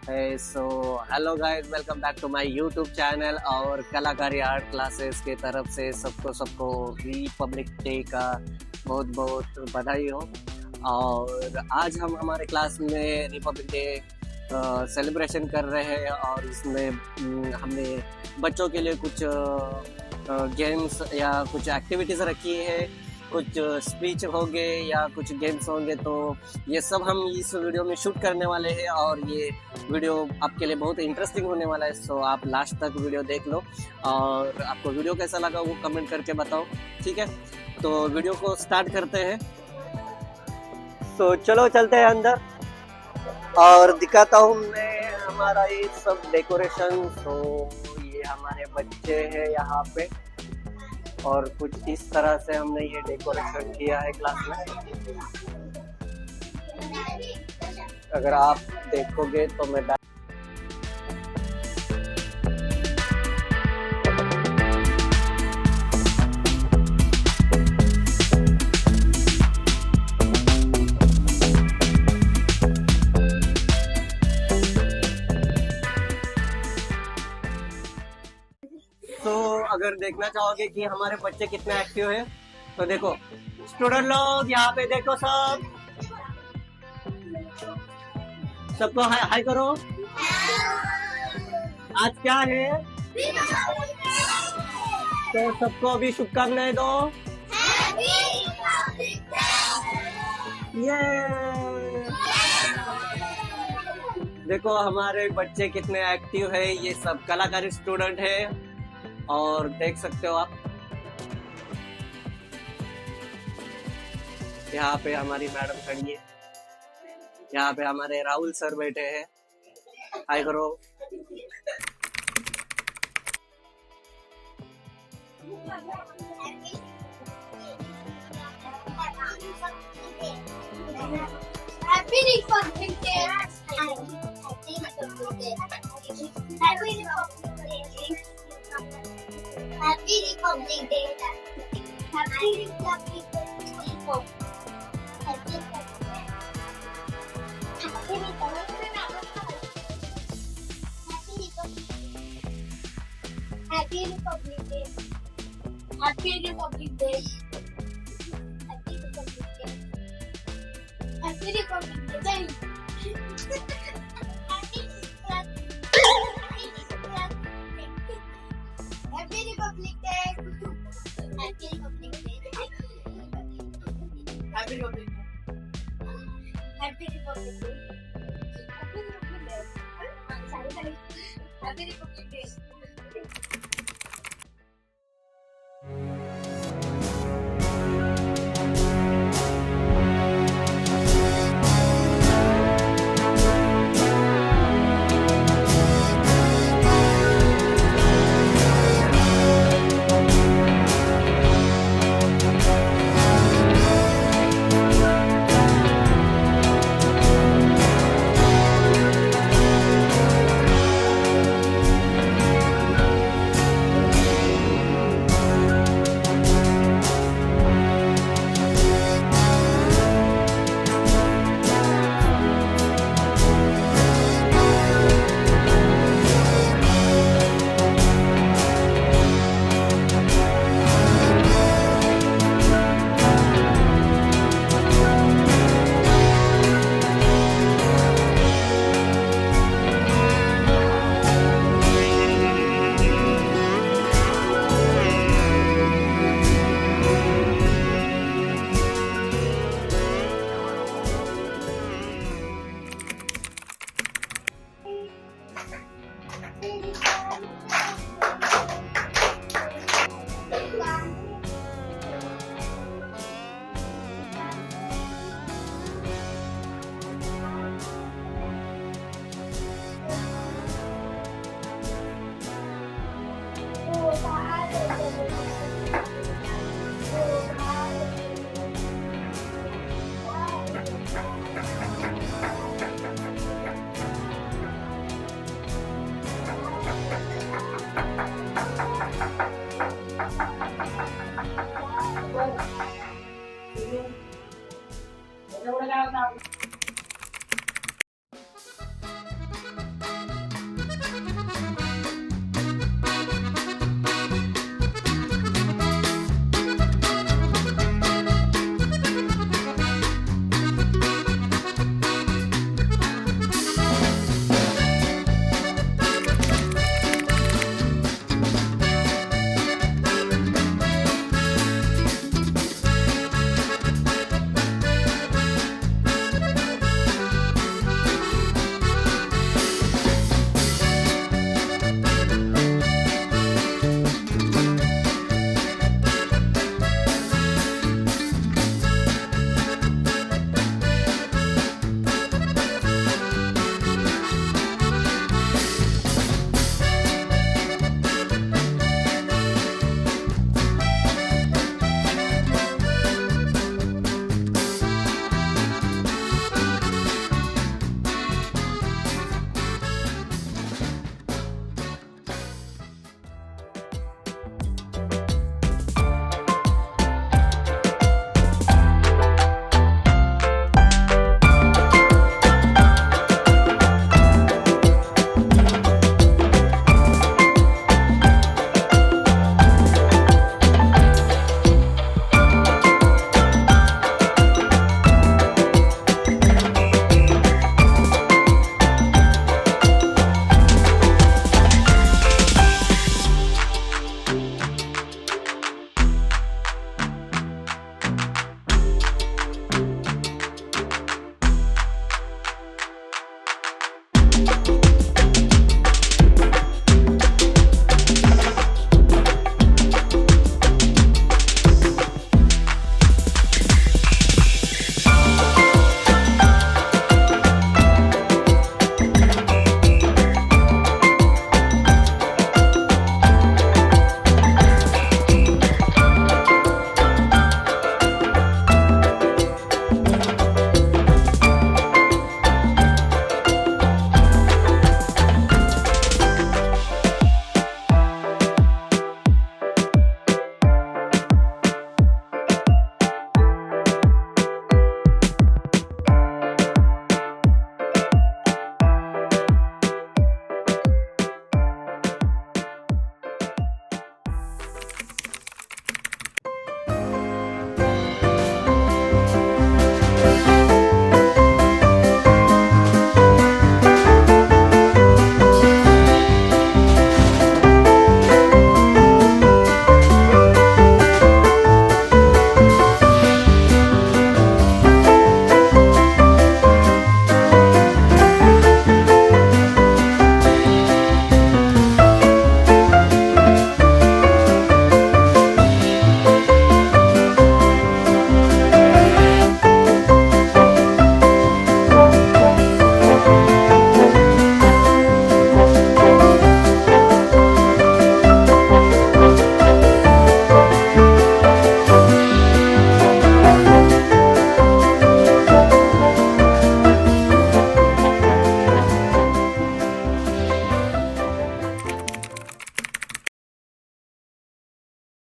So hello guys, welcome back to my YouTube channel और Kalakari art classes के तरफ से सबको रिपब्लिक डे का बहुत बहुत बधाई हो। और आज हम हमारे क्लास में रिपब्लिक डे सेलिब्रेशन कर रहे हैं और इसमें हमने बच्चों के लिए कुछ गेम्स या कुछ एक्टिविटीज़ रखी है, कुछ स्पीच होंगे या कुछ गेम्स होंगे। तो ये सब हम इस वीडियो में शूट करने वाले हैं और ये वीडियो आपके लिए बहुत इंटरेस्टिंग होने वाला है। सो आप लास्ट तक वीडियो देख लो और आपको वीडियो कैसा लगा वो कमेंट करके बताओ, ठीक है। तो वीडियो को स्टार्ट करते हैं। तो चलो चलते हैं अंदर और दिखाता हूँ मैं हमारा ये सब डेकोरेशन। तो ये हमारे बच्चे हैं यहाँ पे और कुछ इस तरह से हमने ये डेकोरेशन किया है क्लास में। अगर आप देखोगे तो मैं तो अगर देखना चाहोगे कि हमारे बच्चे कितने एक्टिव हैं तो देखो स्टूडेंट लोग यहाँ पे देखो, सबको हाय हाय करो। आज क्या है तो सबको अभी शुभकामनाएं दो। ये देखो हमारे बच्चे कितने एक्टिव है, ये सब कलाकारी स्टूडेंट है और देख सकते हो आप यहाँ पे हमारी मैडम खड़ी है, यहाँ पे हमारे राहुल सर बैठे हैं, हाय करो। Happy Republic Day. Happy Republic Day. Happy Republic Day. Happy Republic Day. Happy Republic Day. Happy Republic Day. Happy Republic Day. Happy Republic Day. Happy Republic Day. Happy Republic Day. Happy Republic Day. Happy Republic Day. Happy Republic Day. Happy Republic Day. Sorry. Happy Republic Day.